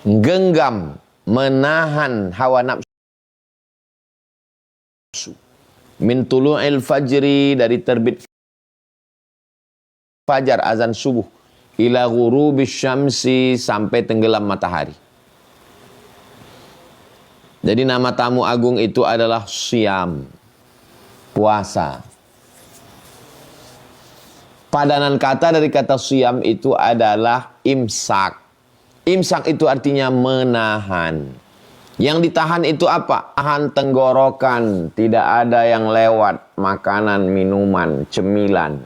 genggam, menahan hawa nafsu. Min tulu'il fajri, dari terbit fajar, azan subuh, ila ghurubis syamsi, sampai tenggelam matahari. Jadi nama tamu agung itu adalah syam, puasa. Padanan kata dari kata syam itu adalah imsak. Imsak itu artinya menahan. Yang ditahan itu apa? Tahan tenggorokan, tidak ada yang lewat, makanan, minuman, cemilan.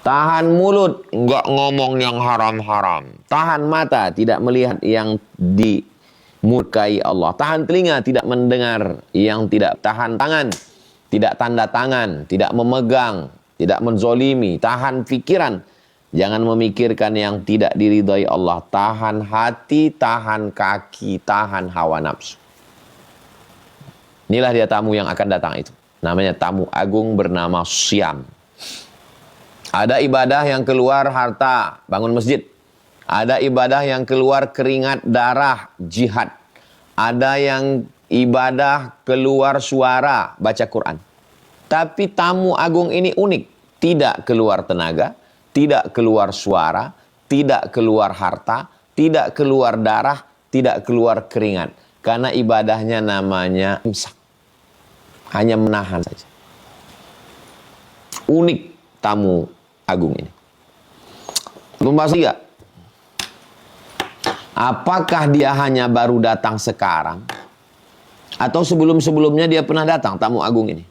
Tahan mulut, enggak ngomong yang haram-haram. Tahan mata, tidak melihat yang dimurkai Allah. Tahan telinga, tidak mendengar yang tidak. Tahan tangan, tidak tanda tangan, tidak memegang, tidak menzolimi. Tahan pikiran, jangan memikirkan yang tidak diridhai Allah. Tahan hati, tahan kaki, tahan hawa nafsu. Inilah dia tamu yang akan datang itu. Namanya tamu agung bernama syam. Ada ibadah yang keluar harta, bangun masjid. Ada ibadah yang keluar keringat, darah, jihad. Ada yang ibadah keluar suara, baca Quran. Tapi tamu agung ini unik. Tidak keluar tenaga, tidak keluar suara, tidak keluar harta, tidak keluar darah, tidak keluar keringat. Karena ibadahnya namanya imsak. Hanya menahan saja. Unik tamu agung ini. Pembahasan 3. Apakah dia hanya baru datang sekarang? Atau sebelum-sebelumnya dia pernah datang, tamu agung ini?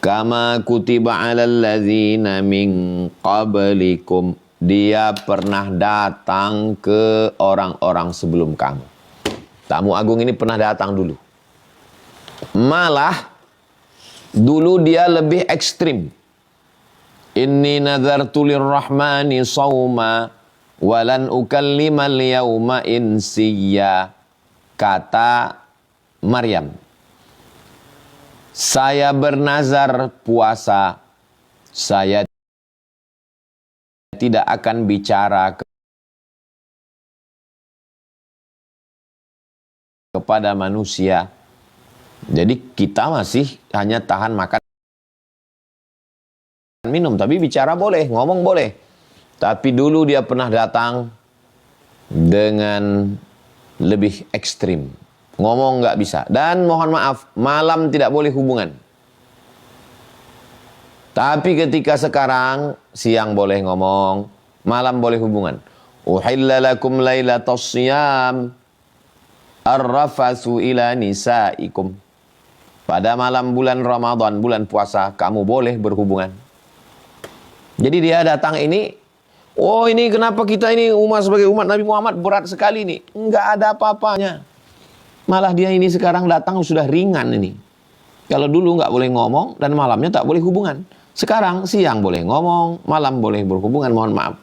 Kama kutiba 'alal ladzina min qablikum. Dia pernah datang ke orang-orang sebelum kamu. Tamu agung ini pernah datang dulu. Malah dulu dia lebih ekstrim. Inni nazartu lirrahmani sawma walan ukallimal yawma insiyya. Kata Maryam, saya bernazar puasa, saya tidak akan bicara kepada manusia. Jadi kita masih hanya tahan makan minum, tapi bicara boleh, ngomong boleh. Tapi dulu dia pernah datang dengan lebih ekstrim. Ngomong nggak bisa. Dan mohon maaf, malam tidak boleh hubungan. Tapi ketika sekarang, siang boleh ngomong, malam boleh hubungan. Uhilla lakum lailatas siyam arrafasu ila nisaikum. Pada malam bulan Ramadan, bulan puasa, kamu boleh berhubungan. Jadi dia datang ini, oh ini kenapa kita ini umat sebagai umat Nabi Muhammad berat sekali nih. Enggak ada apa-apanya. Malah dia ini sekarang datang sudah ringan ini. Kalau dulu nggak boleh ngomong dan malamnya tak boleh hubungan. Sekarang siang boleh ngomong, malam boleh berhubungan, mohon maaf.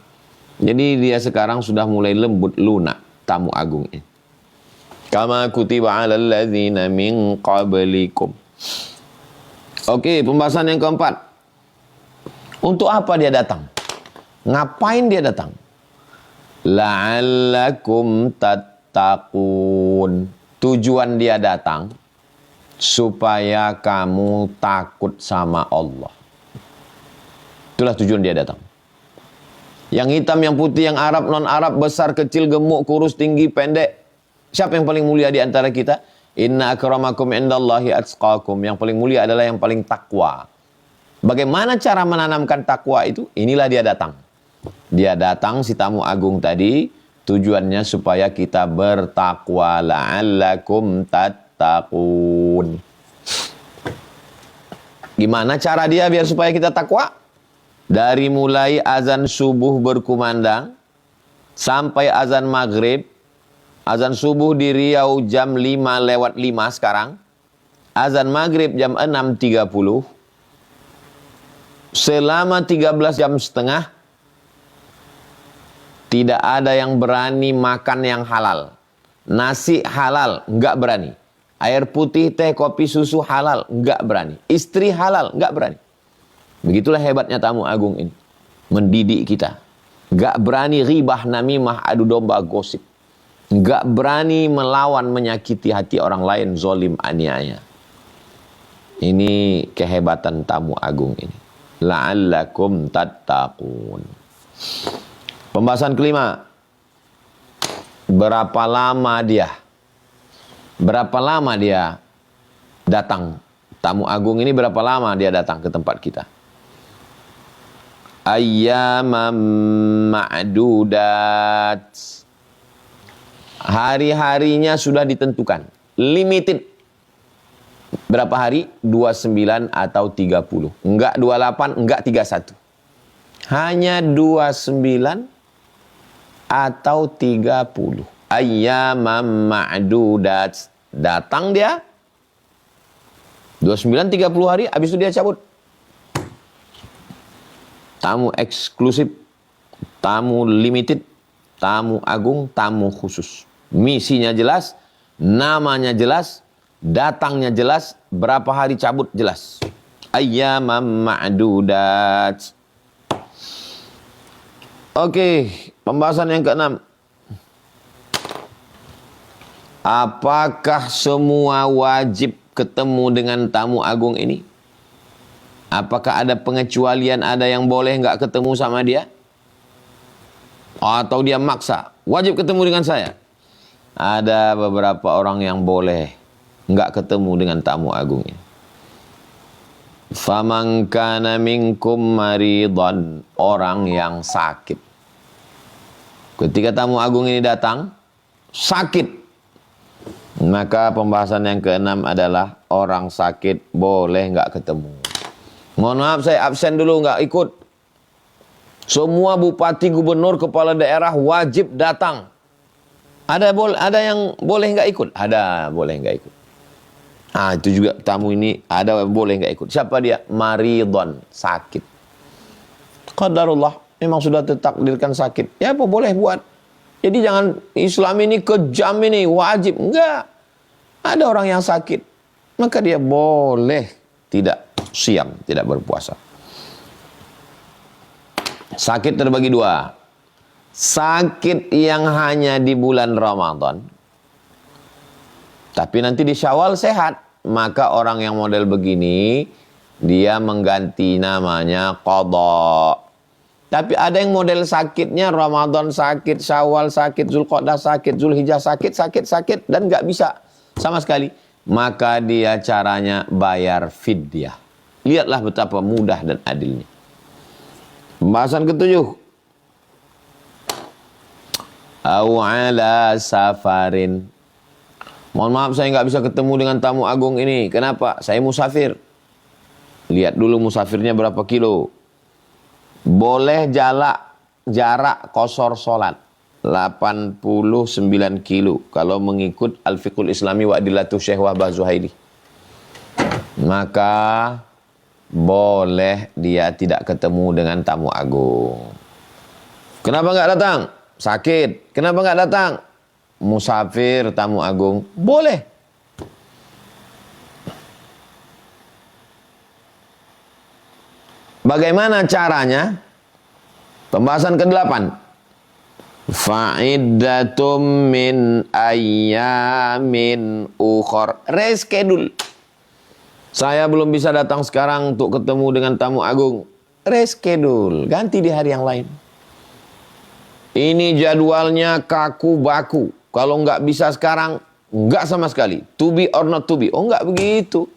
Jadi dia sekarang sudah mulai lembut lunak, tamu agung ini. Kama kutiba 'alal ladzina min qablikum. Oke, pembahasan yang keempat. Untuk apa dia datang? Ngapain dia datang? La'allakum tattaqun. Tujuan dia datang supaya kamu takut sama Allah. Itulah tujuan dia datang. Yang hitam, yang putih, yang Arab, non-Arab, besar, kecil, gemuk, kurus, tinggi, pendek. Siapa yang paling mulia di antara kita? Inna akramakum indallahi atqakum. Yang paling mulia adalah yang paling takwa. Bagaimana cara menanamkan takwa itu? Inilah dia datang. Dia datang, si tamu agung tadi, tujuannya supaya kita bertakwa. La'allakum tattaqun. Gimana cara dia biar supaya kita takwa? Dari mulai azan subuh berkumandang sampai azan maghrib. Azan subuh di Riau jam 5:05 sekarang. Azan maghrib jam 6:30. Selama 13 jam setengah, tidak ada yang berani makan yang halal. Nasi halal, enggak berani. Air putih, teh, kopi, susu halal, enggak berani. Istri halal, enggak berani. Begitulah hebatnya tamu agung ini. Mendidik kita. Enggak berani ribah, namimah, adu domba, gosip. nggak berani melawan menyakiti hati orang lain, zolim aniaya. Ini kehebatan tamu agung ini. La'allakum tattaqun. Pembahasan kelima. Berapa lama dia datang? Tamu agung ini berapa lama dia datang ke tempat kita? Ayyamam ma'dudat. Hari-harinya sudah ditentukan. Limited. Berapa hari? 29 atau 30. Enggak 28, enggak 31. Hanya 29 atau 30. Ayyamam ma'dudat. Datang dia 29 30 hari, habis itu dia cabut. Tamu eksklusif, tamu limited, tamu agung, tamu khusus. Misinya jelas, namanya jelas, datangnya jelas, berapa hari cabut jelas. Ayyamam ma'dudat. Oke, pembahasan yang keenam. Apakah semua wajib ketemu dengan tamu agung ini? Apakah ada pengecualian, ada yang boleh nggak ketemu sama dia? Atau dia maksa, wajib ketemu dengan saya? Ada beberapa orang yang boleh nggak ketemu dengan tamu agung ini. Faman kana minkum maridan, orang yang sakit. Ketika tamu agung ini datang, sakit, maka pembahasan yang keenam adalah orang sakit boleh nggak ketemu. Mohon maaf saya absen dulu, nggak ikut. Semua bupati, gubernur, kepala daerah wajib datang. Ada yang boleh nggak ikut? Ada boleh nggak ikut. Ah, itu juga tamu ini ada boleh nggak ikut. Siapa dia? Maridon, sakit. Qadarullah, memang sudah ditakdirkan sakit. Ya apa boleh buat. Jadi jangan Islam ini kejam ini, wajib. Enggak. Ada orang yang sakit, maka dia boleh tidak siam, tidak berpuasa. Sakit terbagi dua. Sakit yang hanya di bulan Ramadan, tapi nanti di Syawal sehat, maka orang yang model begini, dia mengganti namanya qadha. Tapi ada yang model sakitnya Ramadan sakit, Syawal sakit, Zulqa'dah sakit, Zulhijjah sakit, dan nggak bisa sama sekali. Maka dia caranya bayar fidyah. Lihatlah betapa mudah dan adilnya. Pembahasan ketujuh. Au ala safarin. Mohon maaf saya nggak bisa ketemu dengan tamu agung ini. Kenapa? Saya musafir. Lihat dulu musafirnya berapa kilo. Boleh jarak qasar salat 89 kilo kalau mengikut Al-Fiqhul Islami wa Adillatu Syekh Wahbah Zuhaili. Maka boleh dia tidak ketemu dengan tamu agung. Kenapa nggak datang? Sakit. Kenapa nggak datang? Musafir, tamu agung. Boleh. Bagaimana caranya? Pembahasan ke-8. Fa'iddatum min ayyamin ukhor. Reschedule. Saya belum bisa datang sekarang untuk ketemu dengan tamu agung. Reschedule. Ganti di hari yang lain. Ini jadwalnya kaku baku. Kalau nggak bisa sekarang, nggak sama sekali. To be or not to be. Oh nggak begitu.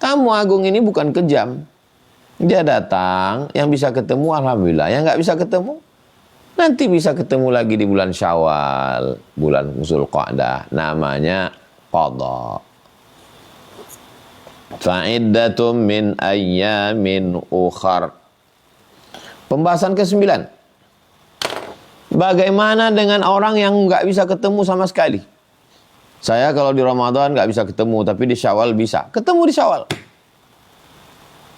Tamu agung ini bukan kejam. Dia datang, yang bisa ketemu alhamdulillah, yang nggak bisa ketemu nanti bisa ketemu lagi di bulan Syawal, bulan Zulqa'dah, namanya qadha. Fa'iddatum min ayyamin ukhar. Pembahasan ke-9. Bagaimana dengan orang yang nggak bisa ketemu sama sekali? Saya kalau di Ramadan nggak bisa ketemu, tapi di Syawal bisa. Ketemu di Syawal.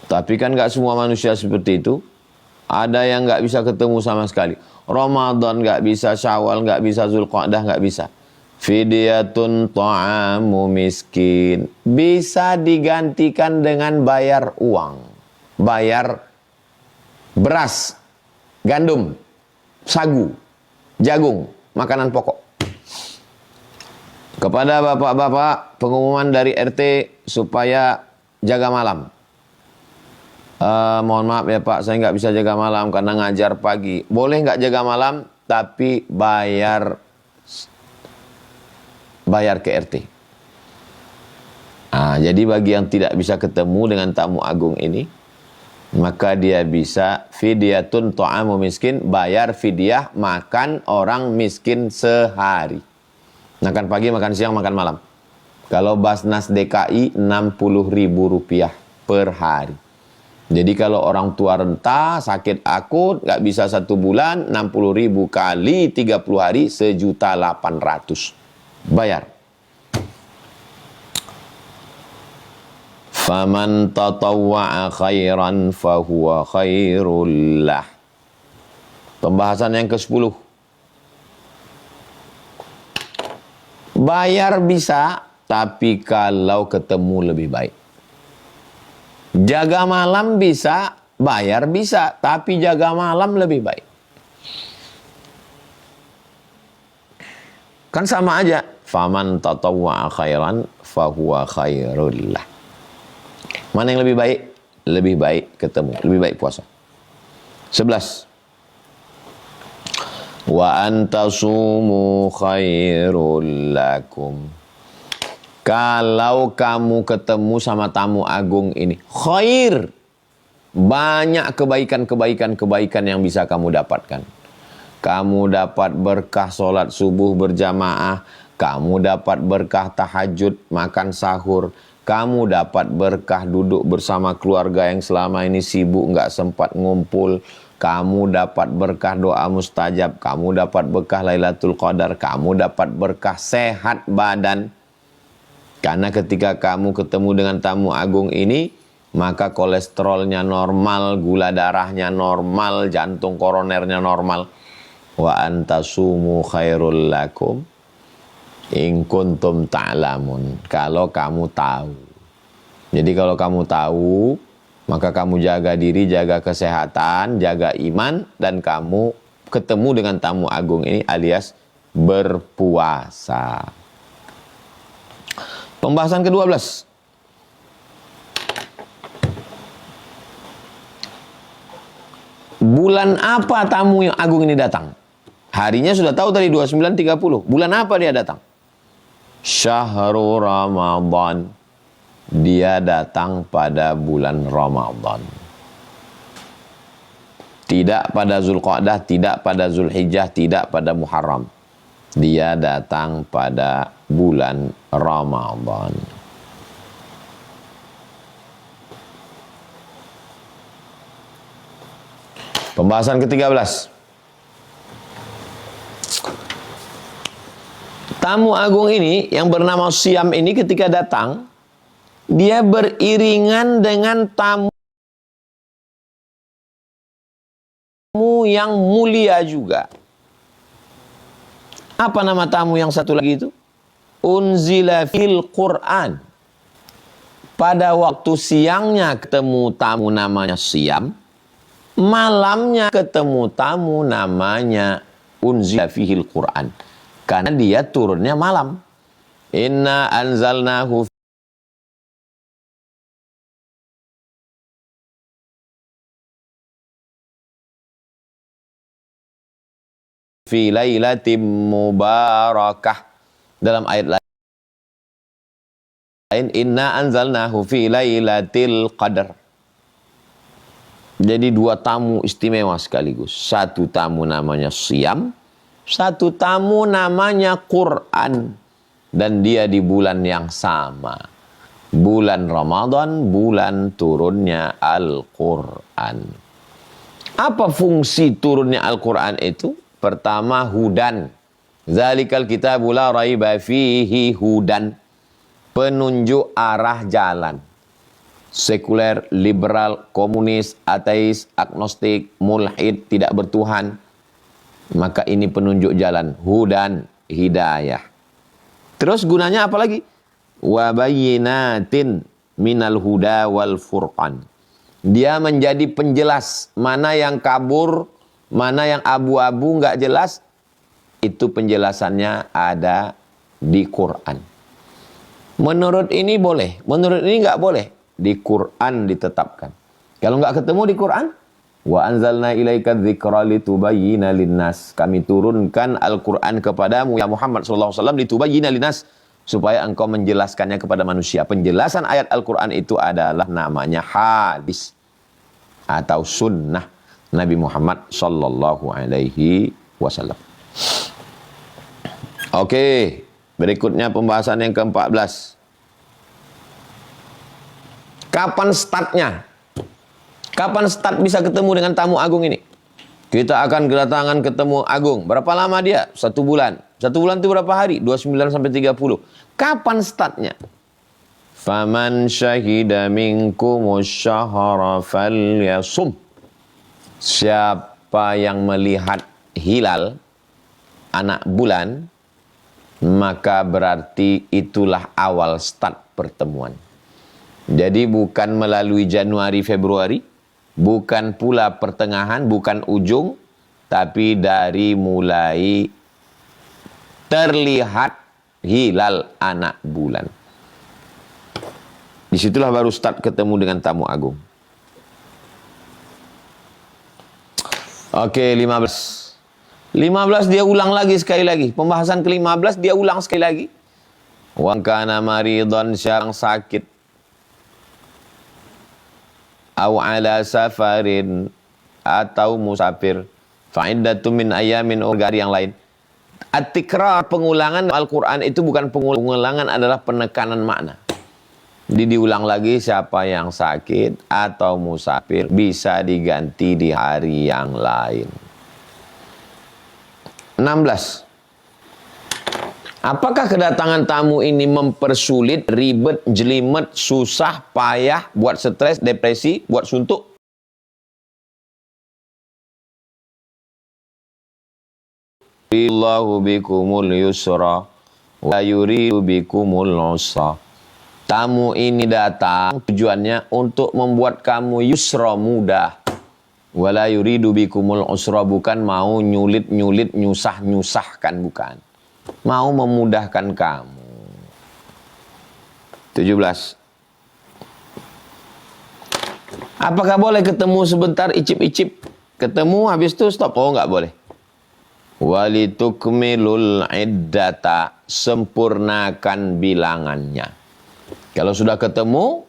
Tapi kan nggak semua manusia seperti itu. Ada yang nggak bisa ketemu sama sekali. Ramadan nggak bisa, Syawal nggak bisa, Zulqa'dah nggak bisa. Fidyatun ta'amu miskin. Bisa digantikan dengan bayar uang. Bayar beras, gandum, sagu, jagung, makanan pokok. Kepada bapak-bapak, pengumuman dari RT supaya jaga malam. Mohon maaf ya Pak, saya nggak bisa jaga malam karena ngajar pagi. Boleh nggak jaga malam, tapi bayar ke RT. Jadi bagi yang tidak bisa ketemu dengan tamu agung ini, maka dia bisa fidyatun ta'amu miskin, bayar fidyah makan orang miskin sehari. Makan pagi, makan siang, makan malam. Kalau Basnas DKI Rp60.000 per hari. Jadi kalau orang tua renta, sakit akut, nggak bisa 1 bulan, 60.000 kali 30 hari, 1.800.000. Bayar. Faman tatawwa'a khairan fahuwa khairul lah. Pembahasan yang ke-10. Bayar bisa, tapi kalau ketemu lebih baik. Jaga malam bisa, bayar bisa, tapi jaga malam lebih baik. Kan sama aja. Faman tatawwa'a khairan fahuwa khairul lah. Mana yang lebih baik? Lebih baik ketemu, lebih baik puasa. 11. Wa antasumu khairul lakum. Kalau kamu ketemu sama tamu agung ini, khair. Banyak kebaikan yang bisa kamu dapatkan. Kamu dapat berkah sholat subuh berjamaah. Kamu dapat berkah tahajud, makan sahur. Kamu dapat berkah duduk bersama keluarga yang selama ini sibuk, nggak sempat ngumpul. Kamu dapat berkah doa mustajab, kamu dapat berkah Lailatul Qadar, kamu dapat berkah sehat badan. Karena ketika kamu ketemu dengan tamu agung ini, maka kolesterolnya normal, gula darahnya normal, jantung koronernya normal. Wa antasumu khairul lakum in kuntum ta'lamun. Kalau kamu tahu. Jadi kalau kamu tahu, maka kamu jaga diri, jaga kesehatan, jaga iman, dan kamu ketemu dengan tamu agung ini alias berpuasa. Pembahasan ke-12. Bulan apa tamu yang agung ini datang? Harinya sudah tahu tadi 29.30. Bulan apa dia datang? Syahrul Ramadan. Dia datang pada bulan Ramadan. Tidak pada Zulqa'dah, tidak pada Zulhijjah, tidak pada Muharram. Dia datang pada bulan Ramadan. Pembahasan ke-13. Tamu agung ini yang bernama Syam ini ketika datang, dia beriringan dengan tamu yang mulia juga. Apa nama tamu yang satu lagi itu? Unzila fil Quran. Pada waktu siangnya ketemu tamu namanya Syam, malamnya ketemu tamu namanya unzila fihil Quran. Karena dia turunnya malam. Inna anzalnahu fi lailatin mubarakah. Dalam ayat lain, inna anzalnahu fi lailatil qadar. Jadi dua tamu istimewa sekaligus. Satu tamu namanya Syam, satu tamu namanya Quran. Dan dia di bulan yang sama. Bulan Ramadan, bulan turunnya Al-Quran. Apa fungsi turunnya Al-Quran itu? Pertama, hudan. Zalikal kitabu la raiba fihi hudan. Penunjuk arah jalan. Sekuler, liberal, komunis, ateis, agnostik, mulhid, tidak bertuhan. Maka ini penunjuk jalan. Hudan, hidayah. Terus gunanya apa lagi? Wa bayyinatin minal huda wal furqan. Dia menjadi penjelas mana yang kabur, mana yang abu-abu nggak jelas. Itu penjelasannya ada di Quran. Menurut ini boleh, menurut ini nggak boleh. Di Quran ditetapkan. Kalau nggak ketemu di Quran, wa anzalna ilaika dzikra litubayyina linnas. Kami turunkan Al-Quran kepadamu ya Muhammad sallallahu alaihi wasallam litubayyina linnas, supaya engkau menjelaskannya kepada manusia. Penjelasan ayat Al-Quran itu adalah namanya hadis atau sunnah Nabi Muhammad sallallahu alaihi wasallam. Oke, berikutnya pembahasan yang ke-14. Kapan startnya? Kapan start bisa ketemu dengan tamu agung ini? Kita akan kedatangan ketemu agung. Berapa lama dia? 1 bulan. 1 bulan itu berapa hari? 29 sampai 30. Kapan startnya? Faman syahida minkumus syahra falyasum. Siapa yang melihat hilal anak bulan, maka berarti itulah awal start pertemuan. Jadi bukan melalui Januari, Februari, bukan pula pertengahan, bukan ujung, tapi dari mulai terlihat hilal anak bulan. Disitulah baru start ketemu dengan tamu agung. Oke, 15. 15 dia ulang lagi sekali lagi. Pembahasan ke-15 dia ulang sekali lagi. Wa kana maridhan, syarang sakit. Au ala safarin, atau musafir. Fa'iddatun min ayamin, hari yang lain. At-tikrar, pengulangan Al-Quran itu bukan pengulangan, adalah penekanan makna. Diulang lagi, siapa yang sakit atau musafir bisa diganti di hari yang lain. 16. Apakah kedatangan tamu ini mempersulit, ribet, jelimet, susah, payah, buat stres, depresi, buat suntuk? Allahu bikumul yusra wa yuridu bikumul usra. Tamu ini datang tujuannya untuk membuat kamu yusra, mudah. Wala yuridu bikumul usra, bukan mau nyulit-nyulit, nyusah-nyusahkan, bukan. Mau memudahkan kamu. 17. Apakah boleh ketemu sebentar, icip-icip? Ketemu habis itu stop? Oh, enggak boleh. Walitukmilul iddata, sempurnakan bilangannya. Kalau sudah ketemu,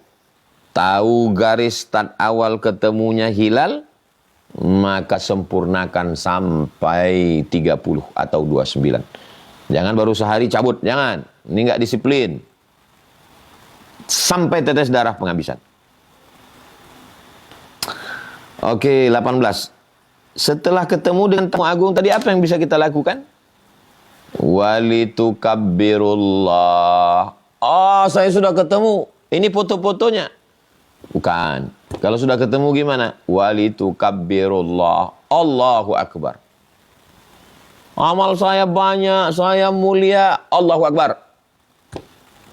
tahu garis start awal ketemunya hilal, maka sempurnakan sampai 30 atau 29. Jangan baru sehari cabut, jangan. Ini nggak disiplin. Sampai tetes darah penghabisan. Oke, 18. Setelah ketemu dengan tamu agung tadi, apa yang bisa kita lakukan? Walitukabbirullah. Oh, saya sudah ketemu. Ini foto-fotonya. Bukan. Kalau sudah ketemu gimana? Walitukabbirullah. Allahu Akbar. Amal saya banyak, saya mulia. Allahu Akbar.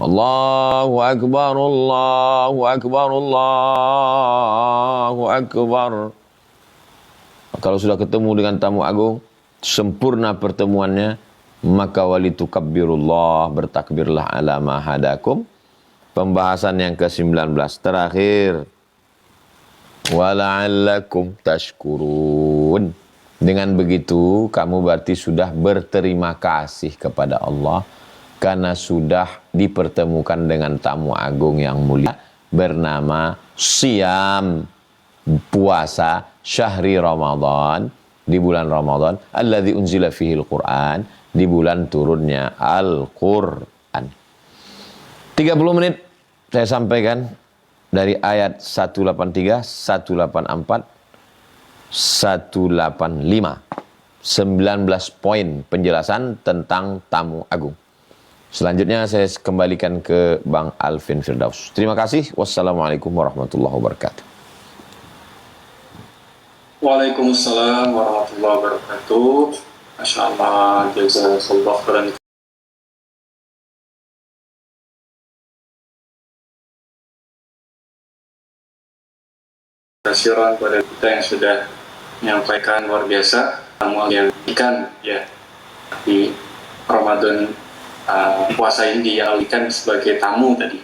Allahu Akbar, Allahu Akbar, Allahu Akbar. Kalau sudah ketemu dengan tamu agung, sempurna pertemuannya, maka walitukabbirullah, bertakbirlah ala ma hadakum. Pembahasan yang ke-19 terakhir. Wala'allakum tashkurun. Dengan begitu, kamu berarti sudah berterima kasih kepada Allah karena sudah dipertemukan dengan tamu agung yang mulia bernama Siyam, puasa syahri Ramadan, di bulan Ramadan, alladzi unzila fihil Qur'an, di bulan turunnya Al-Qur'an. 30 menit saya sampaikan dari ayat 183, 184, 185, 19 poin penjelasan tentang tamu agung. Selanjutnya saya kembalikan ke Bang Alvin Firdaus. Terima kasih. Wassalamualaikum warahmatullahi wabarakatuh. Waalaikumsalam warahmatullahi wabarakatuh. Masya Allah, jazakallah khairan kasiran pada kita yang sudah menyampaikan luar biasa tamu yang ikan ya di Ramadan puasa ini dialihkan sebagai tamu tadi.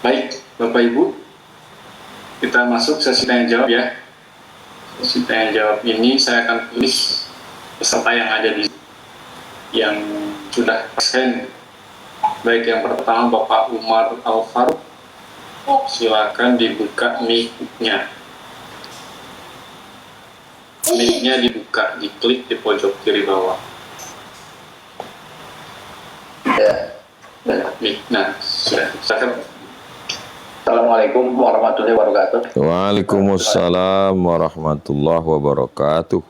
Baik, Bapak Ibu, kita masuk sesi tanya jawab ya. Sesi tanya jawab ini saya akan tulis peserta yang ada di yang sudah present. Baik, yang pertama Bapak Umar Al-Faruq, silakan dibuka mic-nya. Mic-nya dibuka, diklik di pojok kiri bawah. Ya. Mic, nah sudah. Silakan. Assalamualaikum warahmatullahi wabarakatuh. Waalaikumsalam warahmatullahi wabarakatuh.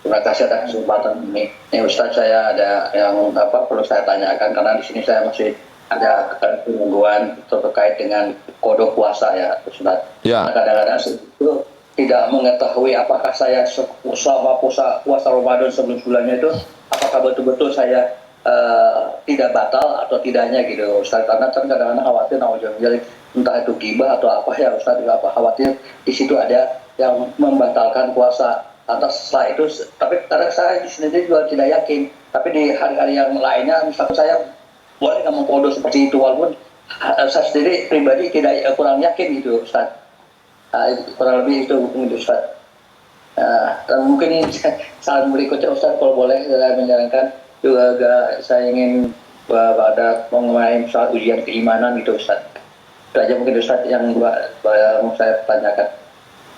Terima kasih atas kesempatan ini. Ustaz, saya ada yang perlu saya tanyakan karena di sini saya masih ada kebingungan terkait dengan kode puasa ya, Ustaz. Ya. Kadang-kadang saya itu tidak mengetahui apakah saya selama puasa Ramadan sebelum bulannya itu apakah betul-betul saya tidak batal atau tidaknya gitu, Ustaz. Karena kan kadang-kadang khawatir entah itu ghibah atau apa ya, Ustaz, khawatir di situ ada yang membatalkan puasa. Atas setelah itu, tapi kadang saya di sini juga tidak yakin. Tapi di hari-hari yang lainnya, misalnya saya boleh nggak mengkodo seperti itu, walaupun saya sendiri pribadi tidak kurang yakin gitu, Ustaz. Kurang lebih itu Ustaz. Dan mungkin saat berikutnya, Ustaz, kalau boleh saya menyarankan juga saya ingin ada mengenai soal ujian keimanan gitu, Ustaz. Itu aja mungkin, Ustaz, yang saya tanyakan.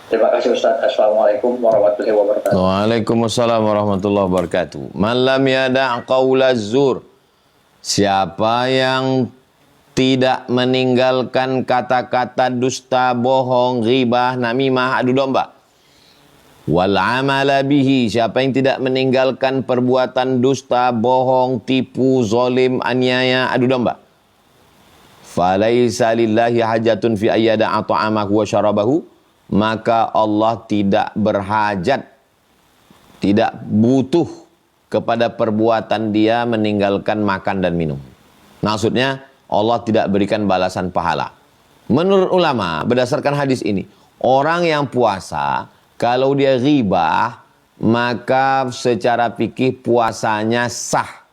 Terima kasih, Ustaz. Assalamualaikum warahmatullahi wabarakatuh. Waalaikumsalam warahmatullahi wabarakatuh. Man lam yada' qaula zur. Siapa yang tidak meninggalkan kata-kata dusta, bohong, ghibah, namimah, adu domba. Wal amala bihi. Siapa yang tidak meninggalkan perbuatan dusta, bohong, tipu, zalim, aniaya, adu domba. Falaisa lillahi hajatun fi ayyada'a ta'amahu wa syarabahu. Maka Allah tidak berhajat, tidak butuh kepada perbuatan dia meninggalkan makan dan minum. Maksudnya Allah tidak berikan balasan pahala. Menurut ulama, berdasarkan hadis ini, orang yang puasa, kalau dia ghibah, maka secara fikih puasanya sah,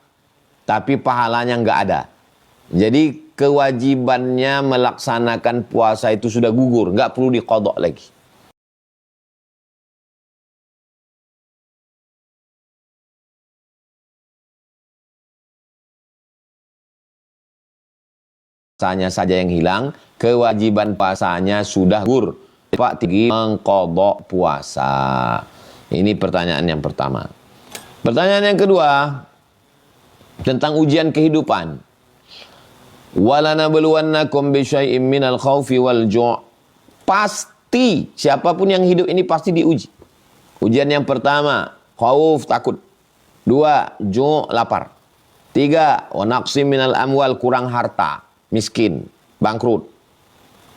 tapi pahalanya nggak ada. Jadi kewajibannya melaksanakan puasa itu sudah gugur, nggak perlu diqadha lagi. Puasanya saja yang hilang, kewajiban puasanya sudah gugur. Pak tinggi mengqadha puasa. Ini pertanyaan yang pertama. Pertanyaan yang kedua tentang ujian kehidupan. Walanabluwannakum bisyai'im minal khaufi wal ju'. Pasti siapapun yang hidup ini pasti diuji. Ujian yang pertama, khauf, takut. 2, ju', lapar. 3, wa naqsim minal amwal, kurang harta, miskin, bangkrut.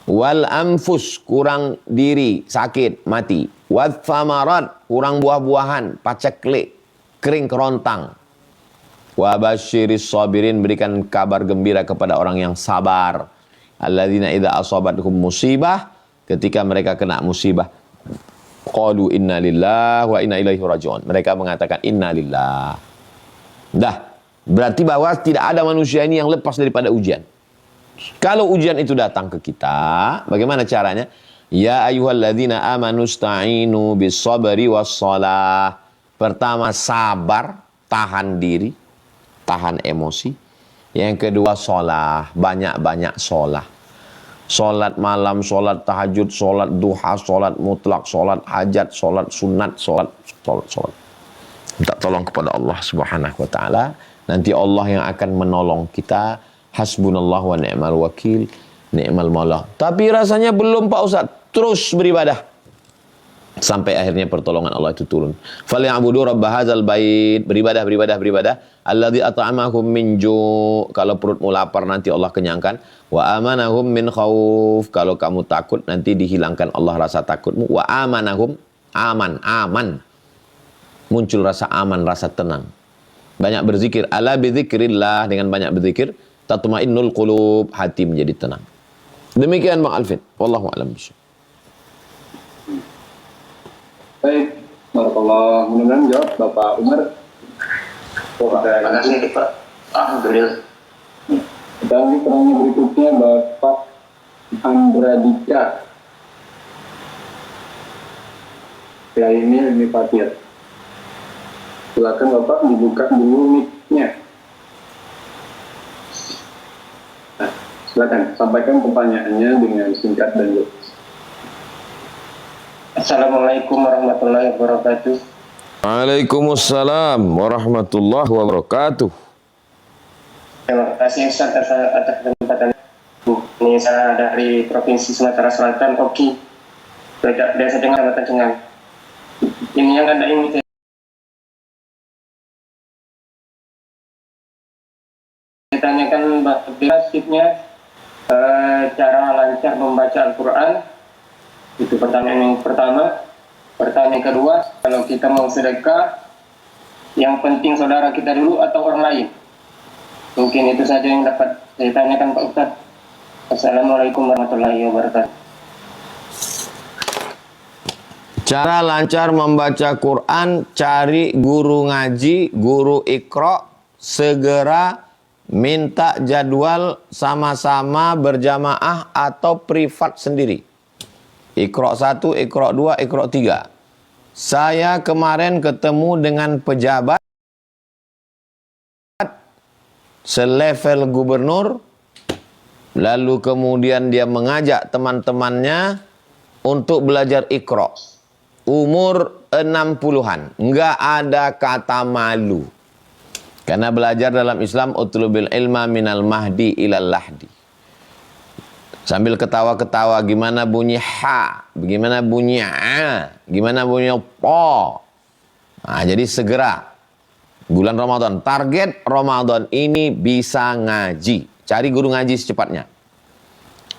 Wal anfus, kurang diri, sakit, mati. Wal thamarat, kurang buah-buahan, paceklik, kering kerontang. Wa basyiris sabirin, berikan kabar gembira kepada orang yang sabar. Alladzina idza asabathum musibah, ketika mereka kena musibah, qalu inna lillahi wa inna ilaihi raji'un. Mereka mengatakan inna lillah. Dah, berarti bahwa tidak ada manusia ini yang lepas daripada ujian. Kalau ujian itu datang ke kita, bagaimana caranya? Ya ayyuhalladzina amanu sta'inu bis sabri was shalah. Pertama, sabar, tahan diri, tahan emosi. Yang kedua, sholat, banyak-banyak sholat. Sholat malam, sholat tahajud, sholat duha, sholat mutlak, sholat hajat, sholat sunat, sholat. Minta tolong kepada Allah Subhanahu wa ta'ala. Nanti Allah yang akan menolong kita. Hasbunallah wa ni'mal wakil, ni'mal maula. Tapi rasanya belum, Pak Ustaz. Terus beribadah sampai akhirnya pertolongan Allah itu turun. Falyabudu rabb hadzal bait, beribadah. Alladzi at'amahum min ju', kalau perutmu lapar nanti Allah kenyangkan. Wa amanahum min khauf, kalau kamu takut nanti dihilangkan Allah rasa takutmu. Wa amanahum, aman. Muncul rasa aman, rasa tenang. Banyak berzikir, ala bidzikrillah, dengan banyak berzikir tatmainnul qulub, hati menjadi tenang. Demikian Bang Alvin, wallahu a'lam bishawab. Baik, barakallah. Mudah-mudahan jawab Bapak Umar. Terima kasih, Pak. Alhamdulillah. Dan pertanyaan berikutnya Bapak Andradika. Ya ini Fatir. Silakan Bapak dibuka dulu mic-nya. Nah, silakan sampaikan pertanyaannya dengan singkat dan jelas. Assalamualaikum warahmatullahi wabarakatuh. Waalaikumsalam warahmatullahi wabarakatuh. Terima kasih Ustaz atas kesempatan. Ini saya dari Provinsi Sumatera Selatan, Oki. Desa Cengal, Kecamatan Cengal. Ini yang Anda ingin saya tanyakan bagaimana cara lancar membaca Al-Quran. Itu pertanyaan yang pertama. Pertanyaan kedua, kalau kita mau sedekah, yang penting saudara kita dulu atau orang lain? Mungkin itu saja yang dapat saya tanyakan Pak Ustaz. Assalamualaikum warahmatullahi wabarakatuh. Cara lancar membaca Quran, cari guru ngaji, guru Iqra, segera minta jadwal sama-sama berjamaah atau privat sendiri. Iqra 1, Iqra 2, Iqra 3. Saya kemarin ketemu dengan pejabat selevel gubernur, lalu kemudian dia mengajak teman-temannya untuk belajar Iqra. Umur 60-an, enggak ada kata malu. Karena belajar dalam Islam utlubil ilma minal mahdi ilal lahdi. Sambil ketawa-ketawa gimana bunyi ha, gimana bunyi a, gimana bunyi po. Nah, jadi segera bulan Ramadan, target Ramadan ini bisa ngaji. Cari guru ngaji secepatnya.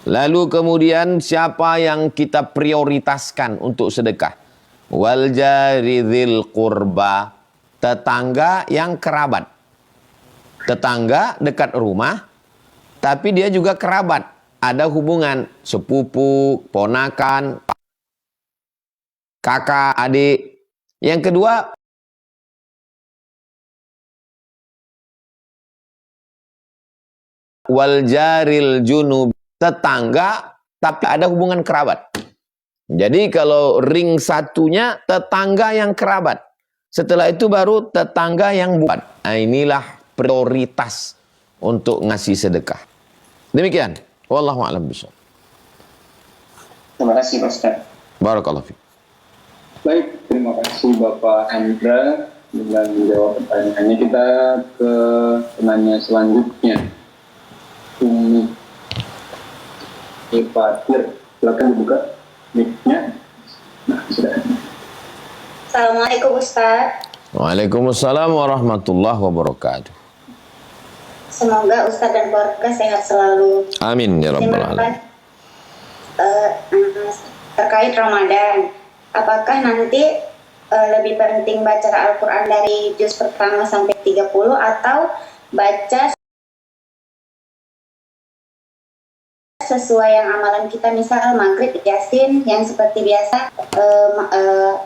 Lalu kemudian siapa yang kita prioritaskan untuk sedekah? Wal jari dzil qurba, tetangga yang kerabat. Tetangga dekat rumah, tapi dia juga kerabat. Ada hubungan sepupu, ponakan, kakak, adik. Yang kedua, wal jaril junub, tetangga tapi ada hubungan kerabat. Jadi kalau ring satunya tetangga yang kerabat. Setelah itu baru tetangga yang buat. Nah, inilah prioritas untuk ngasih sedekah. Demikian. Wallahu a'lam bishawab. Terima kasih Pak Ustaz. Barakallahu fiik. Baik, terima kasih Bapak Andra dengan menjawab pertanyaannya. Kita ke penanya selanjutnya. Ini Fatir, silakan dibuka mic-nya. Nah, sudah. Assalamualaikum Ustaz. Waalaikumsalam warahmatullahi wabarakatuh. Semoga Ustaz dan keluarga sehat selalu. Amin ya rabbal alamin. Terkait Ramadan, apakah nanti lebih penting baca Al-Quran dari juz pertama sampai 30 atau baca sesuai yang amalan kita, misal maghrib Yasin yang seperti biasa,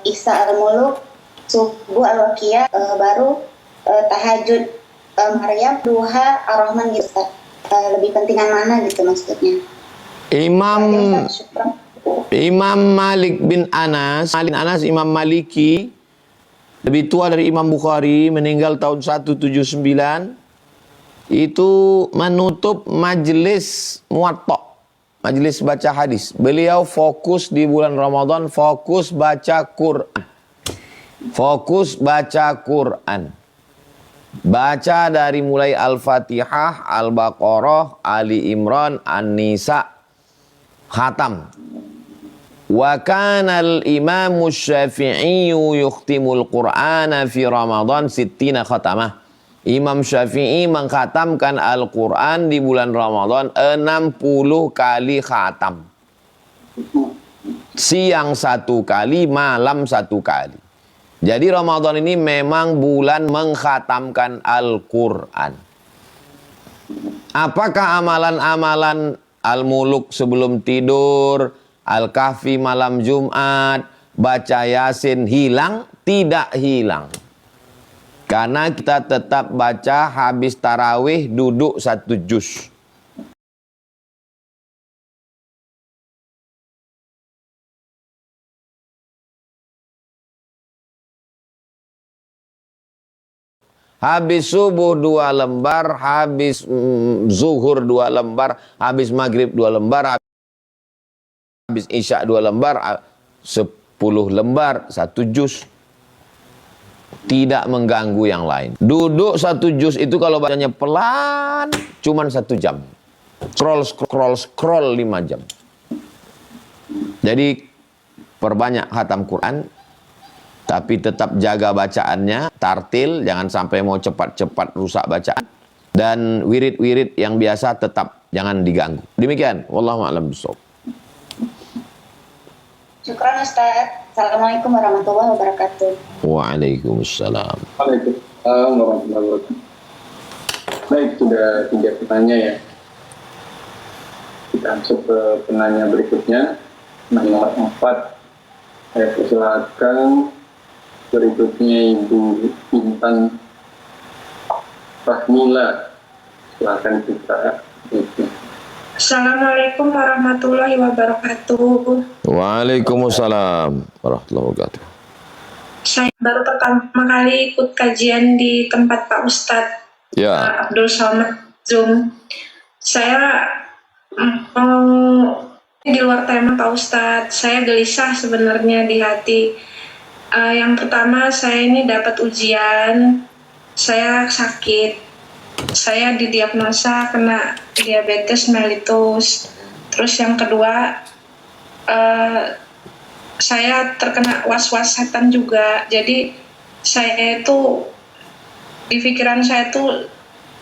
Isya Al-Muluk, subuh Al-Waqiah, baru tahajud Maryam, duha Ar-Rahman gitu. Lebih pentingan mana gitu maksudnya? Imam Malik bin Anas, Imam Maliki, lebih tua dari Imam Bukhari, meninggal tahun 179. Itu menutup majelis Muwatta, majelis baca hadis. Beliau fokus di bulan Ramadan, fokus baca Quran. Fokus baca Quran. Baca dari mulai Al-Fatihah, Al-Baqarah, Ali Imran, An-Nisa, khatam. Wa kana al-Imam Syafi'i yukhtimul Qur'ana fi Ramadan 60 khatamah. Imam Syafi'i mengkhatamkan Al-Quran di bulan Ramadan 60 kali khatam. Siang 1 kali, malam 1 kali. Jadi Ramadan ini memang bulan mengkhatamkan Al-Quran. Apakah amalan-amalan Al-Muluk sebelum tidur, Al-Kahfi malam Jumat, baca Yasin hilang? Tidak hilang. Karena kita tetap baca habis tarawih duduk 1 juz. Habis subuh 2 lembar, habis zuhur 2 lembar, habis maghrib 2 lembar, habis isya 2 lembar, 10 lembar, 1 juz. Tidak mengganggu yang lain. Duduk 1 juz itu kalau bacanya pelan, cuman 1 jam. Scroll 5 jam. Jadi perbanyak khatam Quran, tapi tetap jaga bacaannya, tartil, jangan sampai mau cepat-cepat rusak bacaan. Dan wirid-wirid yang biasa tetap jangan diganggu. Demikian, wallahu a'lam bishawab. Syukran Ustaz. Assalamualaikum warahmatullahi wabarakatuh. Waalaikumsalam. Waalaikumsalam warahmatullahi wabarakatuh. Baik, sudah 3 penanya ya. Kita masuk ke penanya berikutnya. Nomor 4. Saya persilakan berikutnya Ibu Intan Fahmila. Silakan kita. Assalamualaikum warahmatullahi wabarakatuh. Waalaikumsalam warahmatullahi wabarakatuh. Saya baru pertama kali ikut kajian di tempat Pak Ustadz Ya. Abdul Somad Zoom. Saya mau di luar tema Pak Ustadz. Saya gelisah sebenarnya di hati. Yang pertama, saya ini dapat ujian. Saya sakit. Saya didiagnosa kena diabetes mellitus. Terus yang kedua, saya terkena was-was setan juga. Jadi saya itu di pikiran saya itu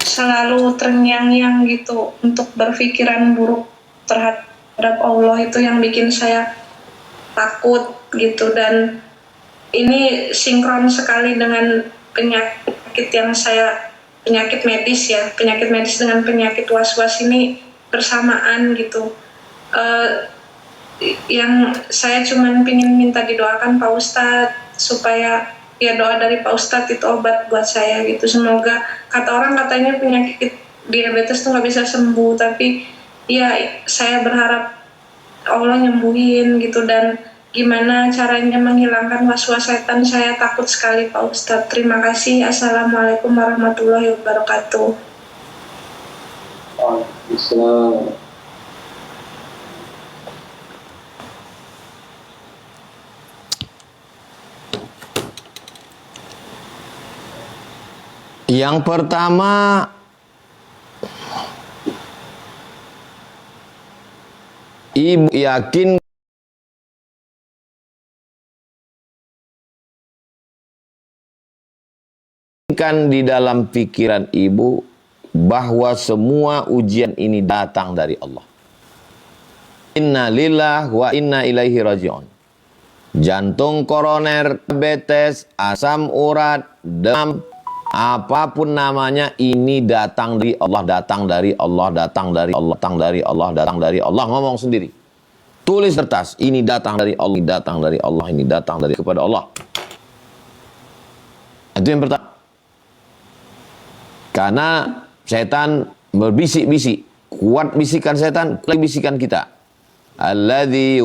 selalu terngiang-ngiang gitu untuk berpikiran buruk terhadap Allah, itu yang bikin saya takut gitu. Dan ini sinkron sekali dengan penyakit yang saya, penyakit medis ya, penyakit medis dengan penyakit was-was ini bersamaan gitu. Yang saya cuman pingin minta didoakan Pak Ustadz supaya ya doa dari Pak Ustadz itu obat buat saya gitu. Semoga, kata orang katanya penyakit diabetes tuh nggak bisa sembuh, tapi ya saya berharap Allah nyembuhin gitu. Dan gimana caranya menghilangkan was-was setan, saya takut sekali Pak Ustadz. Terima kasih. Assalamualaikum warahmatullahi wabarakatuh. Waalaikumsalam. Yang pertama, Ibu yakin kan di dalam pikiran ibu bahwa semua ujian ini datang dari Allah. Inna lillahi wa inna ilaihi raji'un. Jantung koroner, diabetes, asam urat, demam, apapun namanya, ini datang dari Allah, datang dari Allah, datang dari Allah, datang dari Allah, datang dari Allah. Ngomong sendiri. Tulis kertas, ini datang dari Allah, ini datang dari Allah, ini datang dari kepada Allah. Itu yang pertama. Karena setan berbisik-bisik, kuat bisikan setan, kuat bisikan kita. Alladzi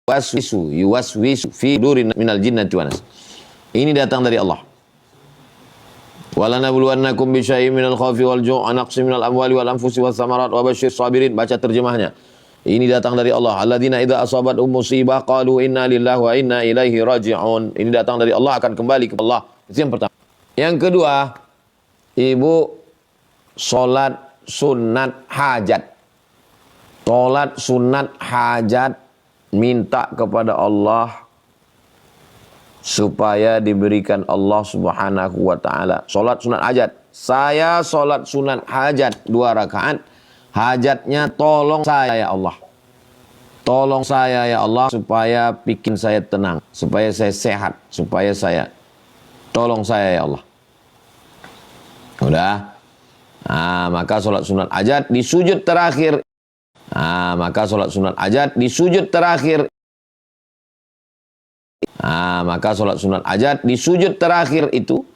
yuwaswisu fi durin minal jinnati wan nas. Ini datang dari Allah. Walanabluwannakum bisyai'in minal khaufi wal ju'i wa naqsin minal amwali wal anfusi was samarat wa basyir sabirin. Baca terjemahnya. Ini datang dari Allah. Alladzina idza asabat musibah qalu inna lillahi wa inna ilaihi raji'un. Ini datang dari Allah, akan kembali ke Allah. Itu yang pertama. Yang kedua, ibu salat sunat hajat. Salat sunat hajat, minta kepada Allah supaya diberikan Allah Subhanahu wa taala. Salat sunat hajat. Saya salat sunat hajat 2 rakaat. Hajatnya, tolong saya ya Allah. Tolong saya ya Allah supaya bikin saya tenang, supaya saya sehat, supaya saya, tolong saya ya Allah. Udah. Nah, maka salat sunat hajat di sujud terakhir. Nah, maka salat sunat hajat di sujud terakhir Maka sholat sunat hajat di sujud terakhir itu,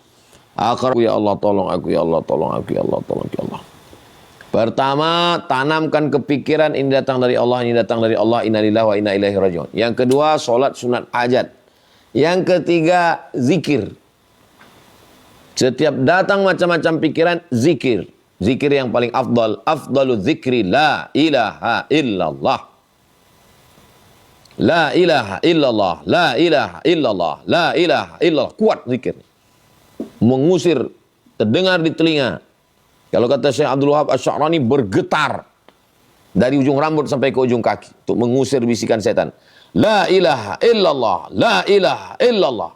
aku ya Allah tolong aku, ya Allah tolong aku, ya Allah tolong ya Allah. Pertama, tanamkan kepikiran ini datang dari Allah, ini datang dari Allah, innalillahi wa inna ilaihi raji'un. Yang kedua, sholat sunat hajat. Yang ketiga, zikir. Setiap datang macam-macam pikiran, zikir. Zikir yang paling afdal, afdalu zikri la ilaha illallah. La ilaha illallah, la ilaha illallah, la ilaha illallah. Kuat zikir. Mengusir, terdengar di telinga. Kalau kata Syekh Abdul Wahab Asy-Sya'rani, bergetar dari ujung rambut sampai ke ujung kaki untuk mengusir bisikan setan. La ilaha illallah, la ilaha illallah.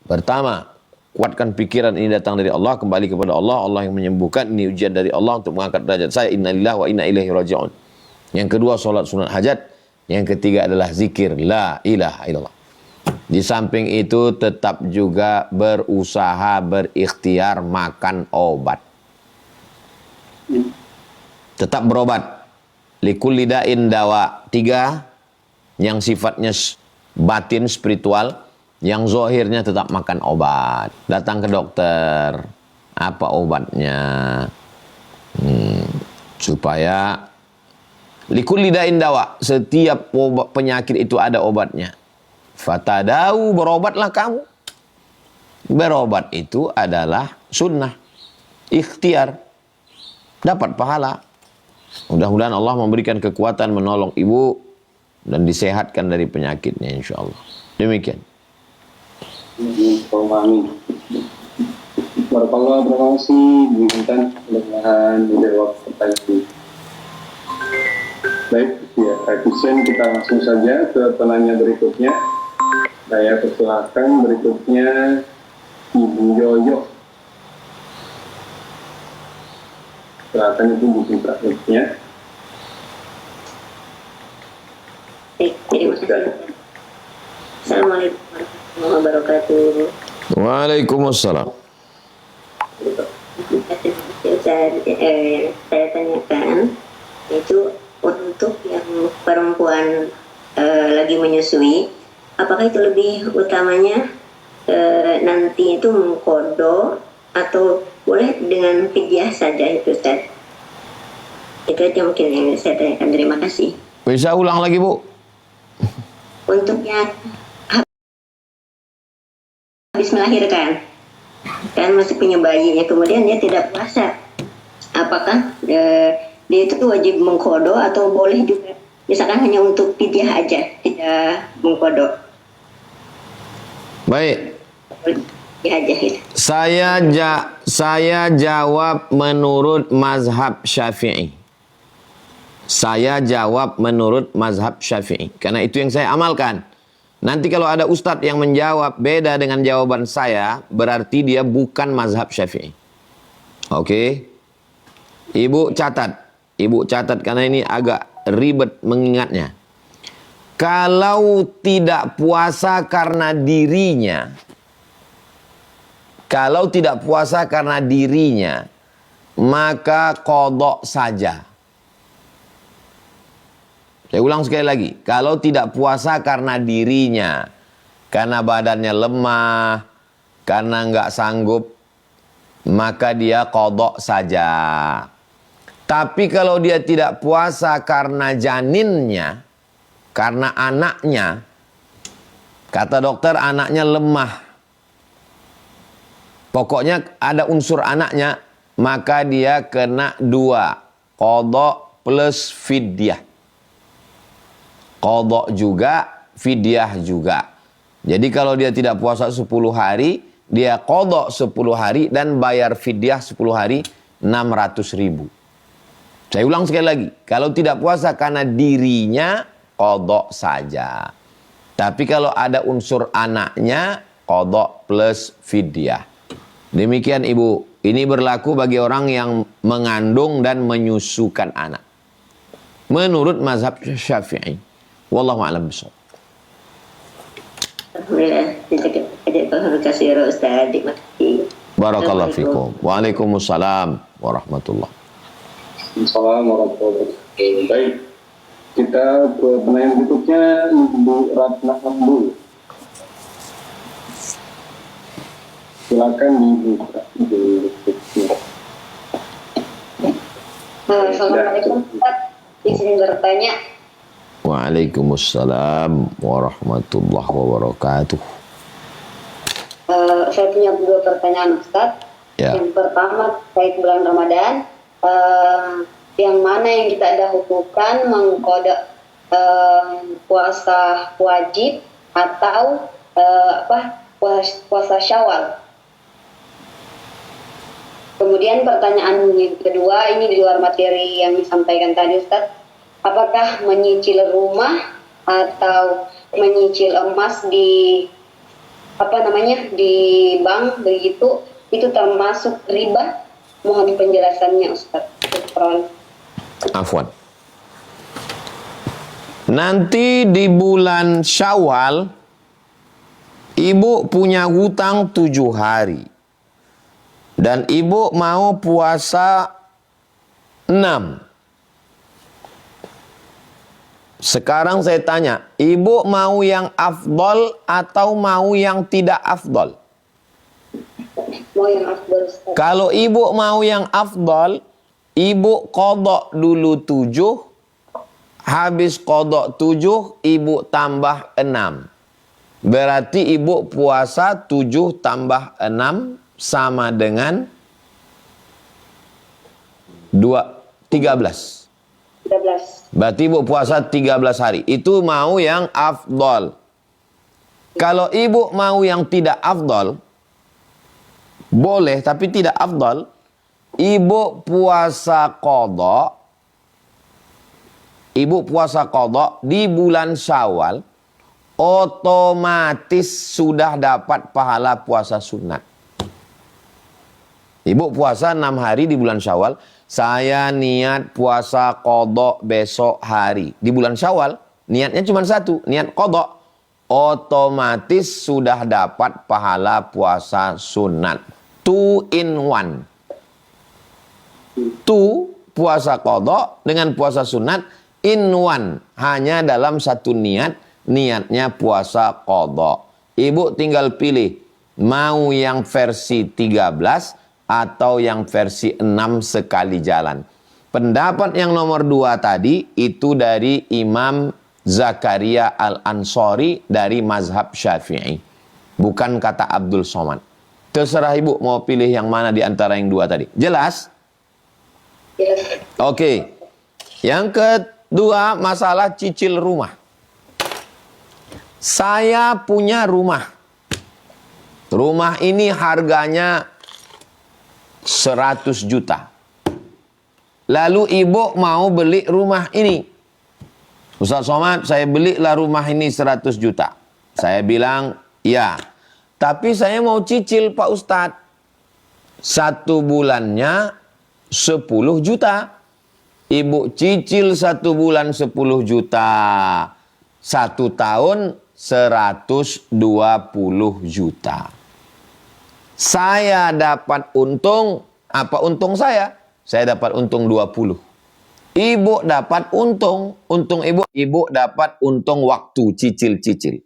Pertama, kuatkan pikiran ini datang dari Allah, kembali kepada Allah, Allah yang menyembuhkan, ini ujian dari Allah untuk mengangkat derajat saya, innalillahi wa inna ilaihi raji'un. Yang kedua, sholat sunat hajat. Yang ketiga adalah zikir, la ilaha illallah. Di samping itu tetap juga berusaha, berikhtiar makan obat. Tetap berobat. Likulli da'in dawa. 3, yang sifatnya batin, spiritual. Yang zahirnya tetap makan obat. Datang ke dokter. Apa obatnya? Supaya likulli da'in dawa. Setiap penyakit itu ada obatnya. Fatadau, berobatlah kamu. Berobat itu adalah sunnah. Ikhtiar. Dapat pahala. Mudah-mudahan Allah memberikan kekuatan menolong ibu dan disehatkan dari penyakitnya insya Allah. Demikian. Amin. Barakallah, terima kasih Bu Intan, mudah-mudahan menjawab pertanyaan. Baik, ya, efisien kita langsung saja ke penanya berikutnya. Saya persilakan berikutnya Ibu Yoyo. Silakan Ibu buku terakhirnya. Terima kasih. Assalamualaikum warahmatullahi wabarakatuh. Waalaikumsalam. Saya tanyakan itu untuk yang perempuan lagi menyusui, apakah itu lebih utamanya nanti itu mengkodo atau boleh dengan fidyah saja itu Ustaz? Itu aja mungkin yang saya tanyakan. Terima kasih. Bisa ulang lagi Bu? Untuk yang habis melahirkan, kan masih punya bayinya, kemudian dia tidak puasa, apakah dia itu wajib mengkodo atau boleh juga misalkan hanya untuk fidyah aja, tidak mengkodo? Baik. Fidyah aja gitu. Saya jawab menurut mazhab Syafi'i. Saya jawab menurut mazhab Syafi'i. Karena itu yang saya amalkan. Nanti kalau ada ustadz yang menjawab beda dengan jawaban saya, berarti dia bukan mazhab Syafi'i. Oke? Ibu catat. Ibu catat karena ini agak ribet mengingatnya. Kalau tidak puasa karena dirinya, maka qadha saja. Saya ulang sekali lagi. Kalau tidak puasa karena dirinya, karena badannya lemah, karena nggak sanggup, maka dia qadha saja. Tapi kalau dia tidak puasa karena janinnya, karena anaknya, kata dokter anaknya lemah, pokoknya ada unsur anaknya, maka dia kena 2, qadha plus fidyah. Qadha juga, fidyah juga. Jadi kalau dia tidak puasa 10 hari, dia qadha 10 hari dan bayar fidyah 10 hari 600.000. Saya ulang sekali lagi. Kalau tidak puasa karena dirinya, qadha saja. Tapi kalau ada unsur anaknya, qadha plus fidyah. Demikian Ibu. Ini berlaku bagi orang yang mengandung dan menyusukan anak. Menurut mazhab Syafi'i. Wallahu a'lam bishawab. Alhamdulillah. Terima kasih Ustaz. Terima kasih. Barakallahu fikum. Waalaikumsalam warahmatullahi. Assalamualaikum warahmatullahi wabarakatuh. Baik. Kita ke penanya berikutnya, Ibu Ratna Ambul. Silakan dibuka. Assalamualaikum Ustaz, izin bertanya. Waalaikumsalam warahmatullahi wabarakatuh. Saya punya dua pertanyaan Ustaz. Ya. Yang pertama terkait bulan Ramadan, yang mana yang kita dahulukan mengkodok puasa wajib atau puasa Syawal. Kemudian pertanyaan yang kedua, ini di luar materi yang disampaikan tadi Ustaz, apakah menyicil rumah atau menyicil emas di di bank begitu itu termasuk riba? Mohon penjelasannya Ustaz. Afwan. Nanti di bulan Syawal ibu punya hutang 7 hari dan ibu mau puasa 6. Sekarang saya tanya, ibu mau yang afdol atau mau yang tidak afdol? Mau yang afdal Ustaz. Kalau ibu mau yang afdol, ibu qadha dulu 7, habis qadha 7, ibu tambah 6. Berarti ibu puasa 7 tambah 6 sama dengan 13. 13. Berarti ibu puasa 13 hari. Itu mau yang afdol. Kalau ibu mau yang tidak afdol, boleh tapi tidak afdol, ibu puasa qadha. Ibu puasa qadha di bulan Syawal, otomatis sudah dapat pahala puasa sunat. Ibu puasa 6 hari di bulan Syawal, saya niat puasa qadha besok hari. Di bulan Syawal, niatnya cuma satu, niat qadha. Otomatis sudah dapat pahala puasa sunat. 2 in 1. 2 puasa qadha dengan puasa sunat in 1. Hanya dalam satu niat, niatnya puasa qadha. Ibu tinggal pilih, mau yang versi 13 atau yang versi 6 sekali jalan. Pendapat yang nomor 2 tadi itu dari Imam Zakaria Al-Ansari dari mazhab Syafi'i. Bukan kata Abdul Somad. Terserah ibu mau pilih yang mana di antara yang 2 tadi. Jelas? Jelas. Oke. Yang kedua, masalah cicil rumah. Saya punya rumah. Rumah ini harganya 100 juta. Lalu ibu mau beli rumah ini. Ustaz Somad, saya belilah rumah ini 100 juta. Saya bilang, ya. Tapi saya mau cicil Pak Ustadz. 1 bulannya 10 juta. Ibu cicil 1 bulan 10 juta. 1 tahun 120 juta. Saya dapat untung, apa untung saya? Saya dapat untung 20. Ibu dapat untung ibu dapat untung waktu cicil-cicil.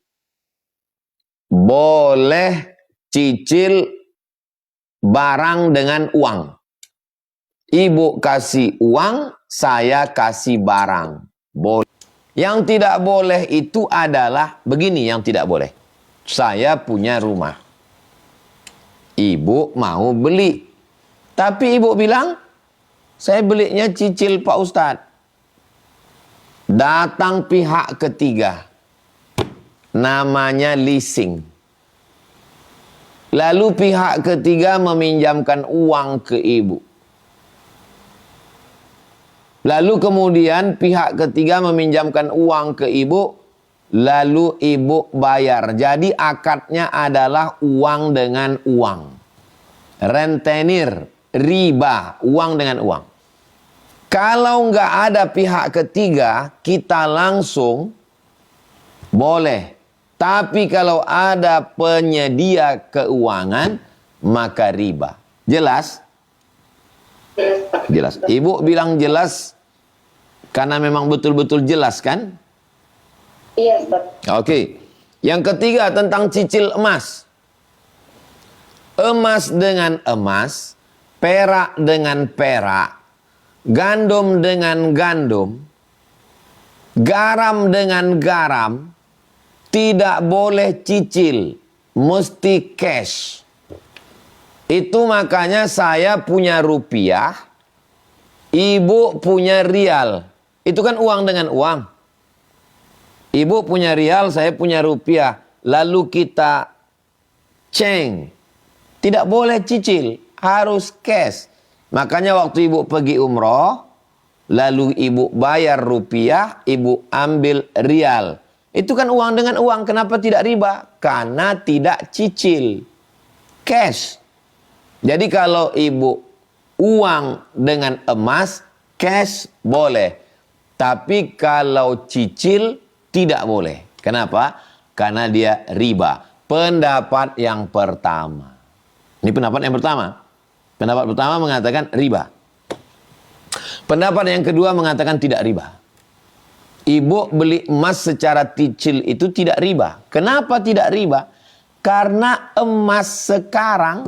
Boleh cicil barang dengan uang. Ibu kasih uang, saya kasih barang. Boleh. Yang tidak boleh itu adalah begini yang tidak boleh. Saya punya rumah. Ibu mau beli. Tapi ibu bilang, saya belinya cicil Pak Ustadz. Datang pihak ketiga. Namanya leasing. Lalu pihak ketiga meminjamkan uang ke ibu. Lalu kemudian pihak ketiga meminjamkan uang ke ibu. Lalu ibu bayar. Jadi akadnya adalah uang dengan uang. Rentenir, riba, uang dengan uang. Kalau nggak ada pihak ketiga, kita langsung boleh. Tapi kalau ada penyedia keuangan, maka riba. Jelas? Jelas. Ibu bilang jelas Karena memang betul-betul jelas kan? Iya, Ustaz. Oke. Yang ketiga tentang cicil emas. Emas dengan emas, perak dengan perak, gandum dengan gandum, garam dengan garam, tidak boleh cicil, mesti cash. Itu makanya saya punya rupiah, ibu punya rial. Itu kan uang dengan uang. Ibu punya rial, saya punya rupiah. Lalu kita ceng. Tidak boleh cicil, harus cash. Makanya waktu ibu pergi umroh, lalu ibu bayar rupiah, ibu ambil rial. Itu kan uang dengan uang, kenapa tidak riba? Karena tidak cicil, cash. Jadi kalau ibu uang dengan emas, cash boleh. Tapi kalau cicil, tidak boleh. Kenapa? Karena dia riba. Pendapat yang pertama. Ini pendapat yang pertama. Pendapat pertama mengatakan riba. Pendapat yang kedua mengatakan tidak riba. Ibu beli emas secara cicil itu tidak riba. Kenapa tidak riba? Karena emas sekarang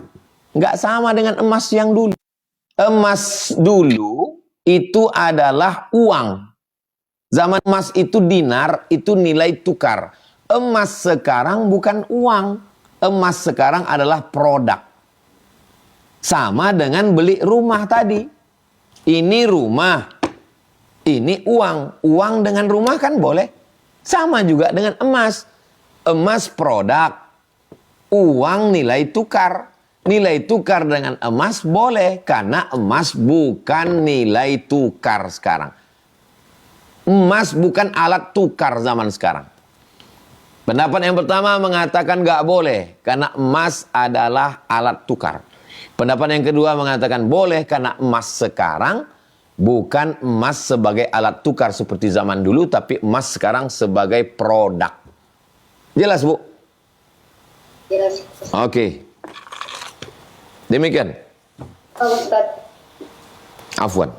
nggak sama dengan emas yang dulu. Emas dulu itu adalah uang. Zaman emas itu dinar, itu nilai tukar. Emas sekarang bukan uang. Emas sekarang adalah produk. Sama dengan beli rumah tadi. Ini rumah, ini uang. Uang dengan rumah kan boleh. Sama juga dengan emas. Emas produk, uang nilai tukar. Nilai tukar dengan emas boleh. Karena emas bukan nilai tukar sekarang. Emas bukan alat tukar zaman sekarang. Pendapat yang pertama mengatakan gak boleh. Karena emas adalah alat tukar. Pendapat yang kedua mengatakan boleh karena emas sekarang bukan emas sebagai alat tukar seperti zaman dulu, tapi emas sekarang sebagai produk. Jelas, Bu? Jelas. Oke. Demikian. Oh, Ustaz. Afwan.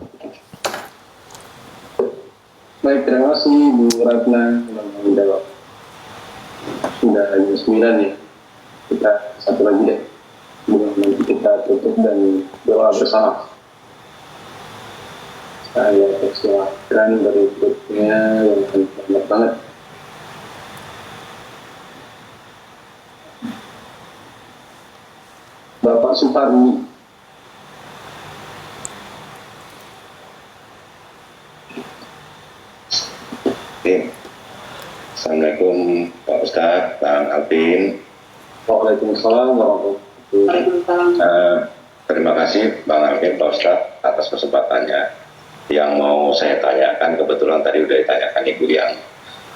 Baik, terima kasih Bu Ratna telah menjawab. Sudah jam 9 ya. Kita satu lagi deh. Nanti kita tutup dan doa bersama. Saya persilahkan berikutnya yang banyak banget. Bapak Suparmi. Oke. Assalamualaikum Pak Ustadz, Bang Alvin. Waalaikumsalam warahmatullahi wabarakatuh. Terima kasih Bang Alvin, Pak Ustadz atas kesempatannya. Yang mau saya tanyakan, kebetulan tadi udah ditanyakan Ibu yang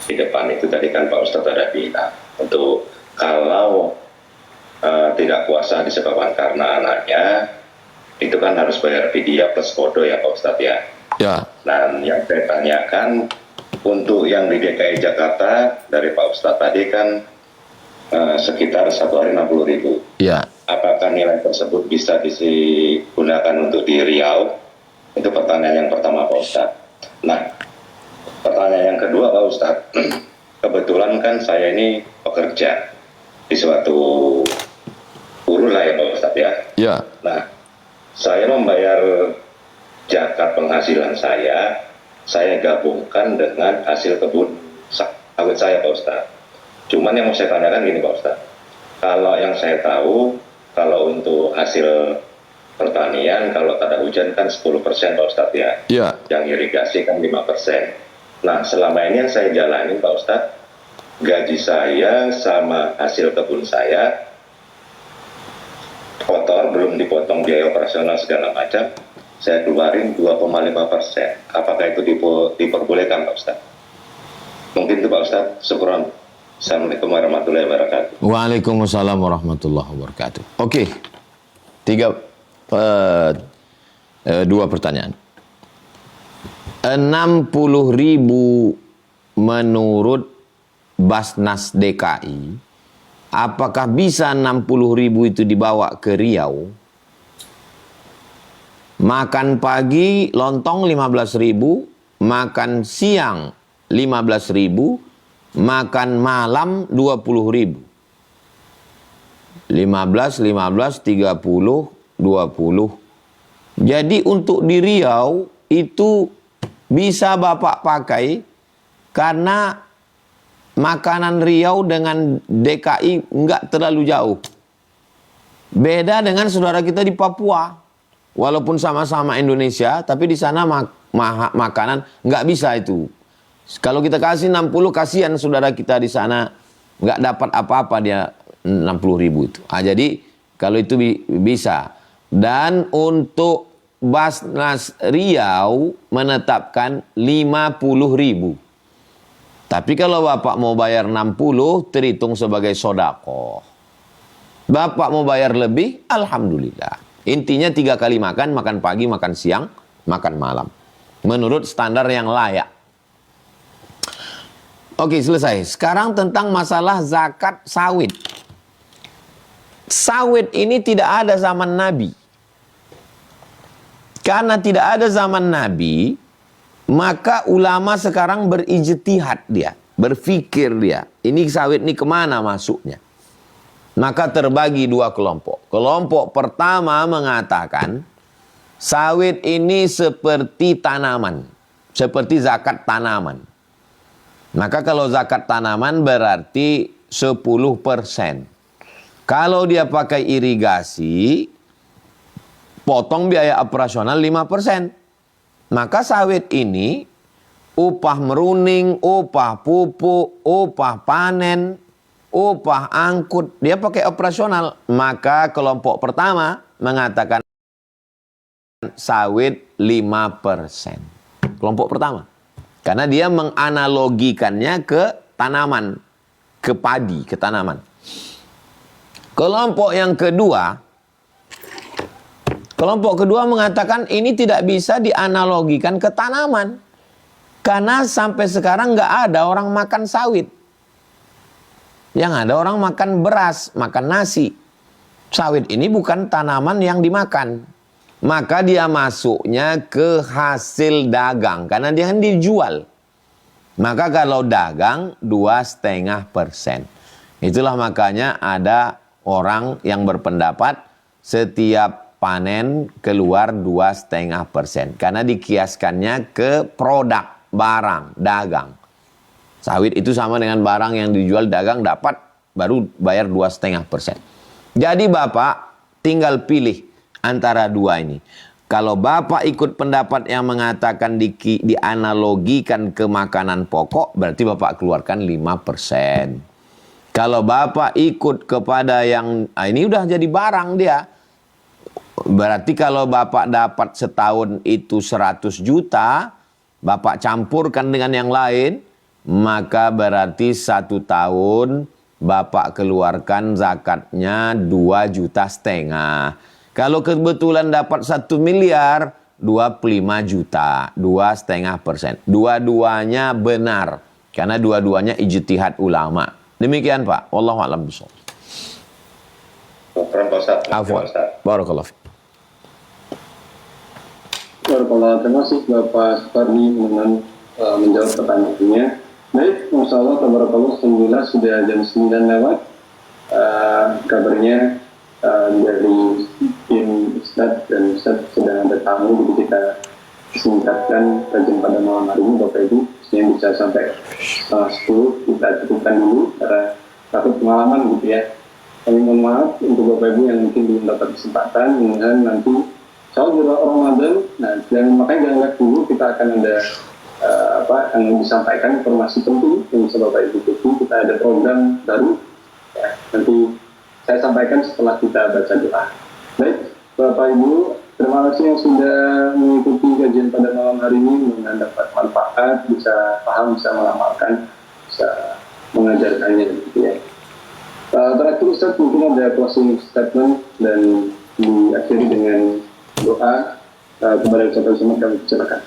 di depan itu tadi kan Pak Ustadz ada bilang untuk kalau tidak puasa disebabkan karena anaknya itu kan harus bayar fidyah plus kodo ya Pak Ustadz ya. Ya. Dan yang saya tanyakan untuk yang di DKI Jakarta dari Pak Ustadz tadi kan sekitar 1 hari 60.000. Ya. Apakah nilai tersebut bisa digunakan untuk di Riau? Itu pertanyaan yang pertama Pak Ustadz. Nah, pertanyaan yang kedua Pak Ustadz, kebetulan kan saya ini pekerja di suatu buruh lah ya Pak Ustadz ya. Ya. Nah, saya membayar zakat penghasilan saya gabungkan dengan hasil kebun sawit saya Pak Ustadz. Cuman yang mau saya tanyakan gini Pak Ustadz, kalau yang saya tahu, kalau untuk hasil pertanian, kalau tak ada hujan kan 10% Pak Ustadz ya. Ya. Yang irigasi kan 5%. Nah, selama ini yang saya jalanin Pak Ustadz, gaji saya sama hasil kebun saya kotor, belum dipotong biaya operasional segala macam, saya keluarin 2,5%. Apakah itu diperbolehkan Pak Ustadz? Mungkin itu Pak Ustadz. Syukran. Assalamualaikum warahmatullahi wabarakatuh. Waalaikumsalam warahmatullahi wabarakatuh. Oke. Dua pertanyaan. 60.000 menurut Basnas DKI. Apakah bisa 60.000 itu dibawa ke Riau? Makan pagi lontong 15.000, makan siang 15.000, makan malam 20.000. 15, 15, 30, 20. Jadi untuk di Riau itu bisa Bapak pakai karena makanan Riau dengan DKI enggak terlalu jauh. Beda dengan saudara kita di Papua. Walaupun sama-sama Indonesia, tapi di sana makanan nggak bisa itu. Kalau kita kasih 60, kasihan saudara kita di sana nggak dapat apa-apa, dia 60.000 itu. Jadi kalau itu bisa. Dan untuk Basnas Riau menetapkan 50.000. Tapi kalau Bapak mau bayar 60, terhitung sebagai sodako. Bapak mau bayar lebih, alhamdulillah. Intinya 3 kali makan, makan pagi, makan siang, makan malam. Menurut standar yang layak. Oke, selesai. Sekarang tentang masalah zakat sawit. Sawit ini tidak ada zaman Nabi. Karena tidak ada zaman Nabi, maka ulama sekarang berijtihad dia. Berpikir dia, ini sawit ini kemana masuknya? Maka terbagi 2 kelompok. Kelompok pertama mengatakan sawit ini seperti tanaman, seperti zakat tanaman. Maka kalau zakat tanaman berarti 10%. Kalau dia pakai irigasi, potong biaya operasional 5%. Maka sawit ini upah meruning, upah pupuk, upah panen, upah angkut, dia pakai operasional. Maka kelompok pertama mengatakan sawit 5%. Kelompok pertama. Karena dia menganalogikannya ke tanaman, ke padi, ke tanaman. Kelompok kedua mengatakan ini tidak bisa dianalogikan ke tanaman. Karena sampai sekarang nggak ada orang makan sawit. Yang ada orang makan beras, makan nasi. Sawit ini bukan tanaman yang dimakan. Maka dia masuknya ke hasil dagang. Karena dia kan dijual. Maka kalau dagang 2,5%. Itulah makanya ada orang yang berpendapat setiap panen keluar 2,5%. Karena dikiaskannya ke produk, barang, dagang. Sawit itu sama dengan barang yang dijual dagang, dapat baru bayar 2,5%. Jadi Bapak tinggal pilih antara dua ini. Kalau Bapak ikut pendapat yang mengatakan dianalogikan ke makanan pokok, berarti Bapak keluarkan 5%. Kalau Bapak ikut kepada yang ini udah jadi barang dia. Berarti kalau Bapak dapat setahun itu 100 juta, Bapak campurkan dengan yang lain, maka berarti 1 tahun Bapak keluarkan zakatnya 2,5 juta. Kalau kebetulan dapat 1 miliar, 25 juta, 2,5%. Dua-duanya benar, karena dua-duanya ijtihad ulama. Demikian Pak, wallahu a'lam bishawab. Afwan. Barakallahu fiik. Terima kasih Bapak Supardi menjawab pertanyaannya. Baik, Masya Allah, alhamdulillah sudah jam 9 lewat. Kabarnya dari tim Ustadz dan Ustadz sedang ada tamu, jadi kita singkatkan kajian pada malam hari ini, Bapak Ibu. Yang bisa sampai 10 kita cukupkan dulu karena takut pengalaman gitu ya. Kami mohon maaf untuk Bapak Ibu yang mungkin belum dapat kesempatan, mudah-mudahan nanti soal Ramadan, nah makanya jangan lihat dulu, kita akan ada yang disampaikan informasi penting yang bisa Bapak Ibu ikuti. Kita ada program baru ya, nanti saya sampaikan setelah kita baca doa. Baik Bapak Ibu, terima kasih yang sudah mengikuti kajian pada malam hari ini, mudah-mudahan dapat manfaat, bisa paham, bisa mengamalkan, bisa mengajarkannya gitu ya. Terakhir Ustaz, mungkin ada closing statement dan diakhiri dengan doa kepada Ustaz semua, kami silakan.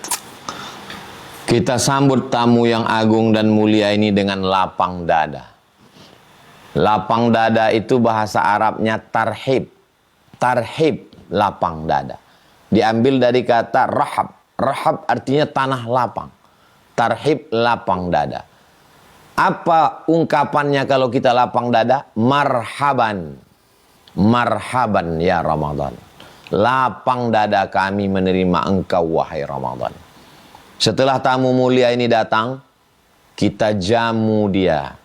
Kita sambut tamu yang agung dan mulia ini dengan lapang dada. Lapang dada itu bahasa Arabnya tarhib. Tarhib, lapang dada. Diambil dari kata rahab. Rahab artinya tanah lapang. Tarhib, lapang dada. Apa ungkapannya kalau kita lapang dada? Marhaban. Marhaban ya Ramadan. Lapang dada kami menerima engkau wahai Ramadan. Setelah tamu mulia ini datang, kita jamu dia.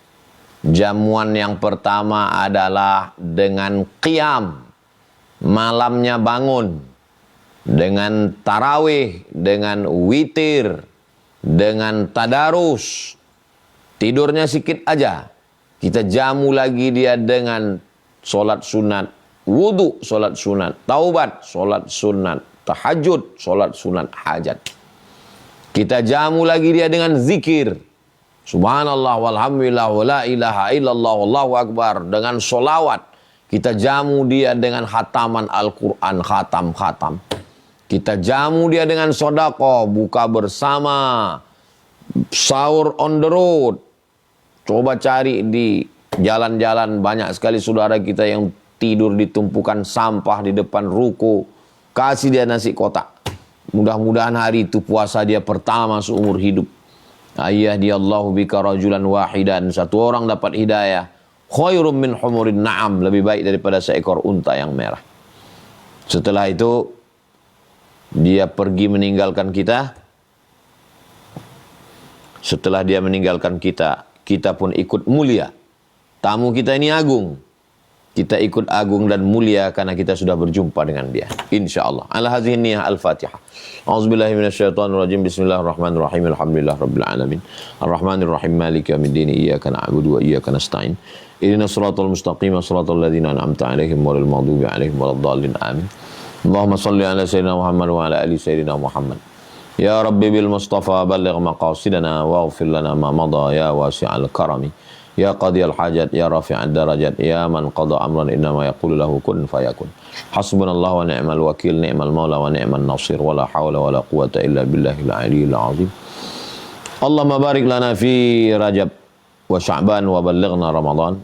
Jamuan yang pertama adalah dengan qiyam. Malamnya bangun. Dengan tarawih, dengan witir, dengan tadarus. Tidurnya sikit aja. Kita jamu lagi dia dengan solat sunat, wudu, solat sunat, taubat, solat sunat, tahajud, solat sunat hajat. Kita jamu lagi dia dengan zikir. Subhanallah walhamdulillah wa la ilaha illallah wallahu akbar. Dengan solawat. Kita jamu dia dengan khataman Al-Quran, khatam-khatam. Kita jamu dia dengan sodako, buka bersama, sahur on the road. Coba cari di jalan-jalan, banyak sekali saudara kita yang tidur di tumpukan sampah di depan ruko. Kasih dia nasi kotak. Mudah-mudahan hari itu puasa dia pertama seumur hidup. Ayah dia Allahu bika rajulan wahidan. Satu orang dapat hidayah. Khairum min humurin na'am. Lebih baik daripada seekor unta yang merah. Setelah itu dia pergi meninggalkan kita. Setelah dia meninggalkan kita, kita pun ikut mulia. Tamu kita ini agung. Kita ikut agung dan mulia karena kita sudah berjumpa dengan dia. InsyaAllah. Ala hadhihi niyah al-Fatihah. A'udzubillahi minasyaitonirrajim. Bismillahirrahmanirrahim. Alhamdulillah rabbil alamin. Arrahmanirrahim. Maliki yaumiddin. Iyyaka na'budu wa iyyaka nasta'in. Ihdinas siratal mustaqim. Siratal ladzina an'amta 'alaihim ghairil maghdubi 'alaihim waladdallin. Amin. Allahumma shalli ala sayyidina Muhammad wa ala ali sayyidina Muhammad. Ya Rabbi bil Mustafa balligh maqasidana waghfir lana ma madha ya wasi'al karami. Ya qadiyal hajat, ya rafi'ad darajat, ya man qada amran innama yaqulu lahu kun fayakun. Hasbunallahu wa ni'mal wakil, ni'mal maula wa ni'man nasir, wa la hawla wa la quwata illa billahil aliyyil azim. Allahumma barik lana fi Rajab wa Sya'ban wa ballighna Ramadan.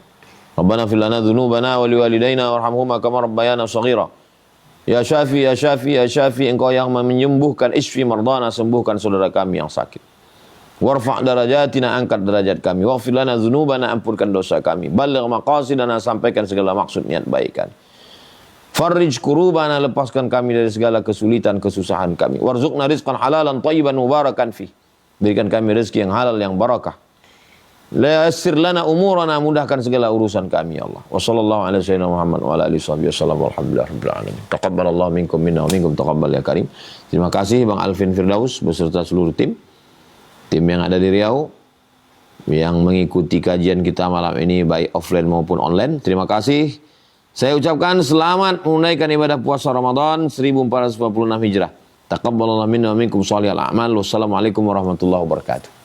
Rabbana fir lana dhunubana wa liwalidayna warhamhuma kama rabbayana shaghira. Ya Syafi, ya Syafi, ya Syafi, engkau yang menyembuhkan, isfi mardana, sembuhkan saudara kami yang sakit. Warfa' darajatina, angkat derajat kami. Waghfir lana dzunubana, ampunkan dosa kami. Balligh maqasidana, sampaikan segala maksud niat baik kami. Farrij kurubana, lepaskan kami dari segala kesulitan, kesusahan kami. Warzuqna rizqan halalan thayyiban mubarakan fi. Berikan kami rezeki yang halal, yang barakah. La yassir lana umurana, mudahkan segala urusan kami ya Allah. Wa sallallahu ala sayyidina Muhammad wa ala alihi wasallam. Walhamdulillahirabbil alamin. Taqabbalallahu minkum minna wa minkum taqabbal ya karim. Terima kasih Bang Alvin Firdaus beserta seluruh tim yang ada di Riau yang mengikuti kajian kita malam ini baik offline maupun online. Terima kasih. Saya ucapkan selamat menunaikan ibadah puasa Ramadan 1446 Hijrah. Taqabbalallahu minna wa minkum shalihal a'mal. Wassalamualaikum warahmatullahi wabarakatuh.